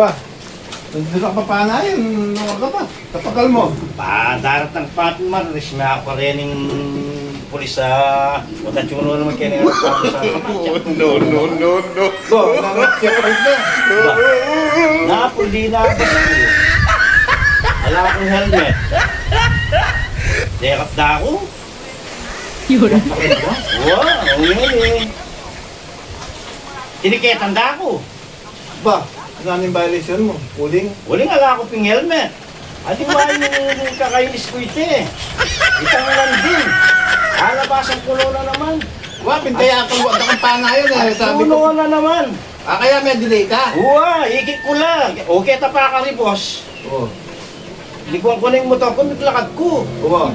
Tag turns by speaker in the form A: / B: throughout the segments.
A: Ba, hindi ka pa panayan. Ano ka ba? Tapagal mo.
B: Padarat ng patmar, may ako rin yung pulis sa Watachuno naman kaya nga sa
C: No.
A: Ba, nangat-checkpoint na.
B: Napuli na ako. Wala akong helmet. Dekap na ako.
D: Yun.
B: Wow, ang yun eh. Tiniketan na ako.
A: Ba, ano yung violation mo? Puling?
B: Huling ala ako ping helmet. Adi ba yung kakainis ko ito eh. Itang lang din. Alabasan pulo na naman.
A: Ba, pintaya ako. Huwag kang panayan eh. Sabi ko.
B: Pulo na naman.
A: Kaya may delay ka.
B: Uwa, ikit ko lang. Okay ta pa ka rin, boss.
A: Oo.
B: Hindi ko ang kuning motor ko, naglakad ko.
A: Oo.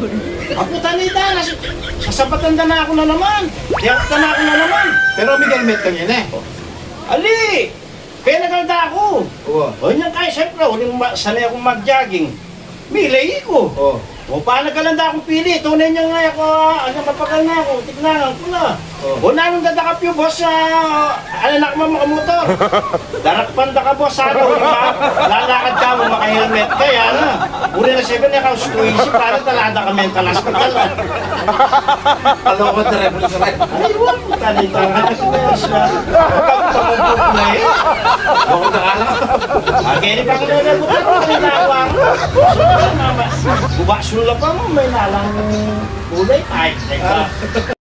B: Ako tanita, sasabatan na ako na naman. Diyak na ako na naman.
A: Pero may helmet ka niyan eh.
B: Ali! Kaya nagalda ako.
A: Oo.
B: O yan kaya, siyempre, sanay akong mag-jogging. Milay ko.
A: Oo.
B: O paano kalanda akong pili? Tunay niya nga ako, ano mapagal na ako, tignan ko na. O nanong dadakap yung boss sa, ano na ka mga motor. Darakpan da ka boss sa ano, lalakad ka mo, maka-helmet ka, yan na. Uri na 7 na ka, squeezy, para talada ka mental hospital.
A: Ano ko na rin sa rin?
B: Ay, wala po talita nga kasi na siya. Pagpapagpapag na eh.
A: Ako nakala.
B: Kaya pa ko na nabutan ko, kaninawa ko. Buba sula pa mo, may nalang kulay. Ay, teka.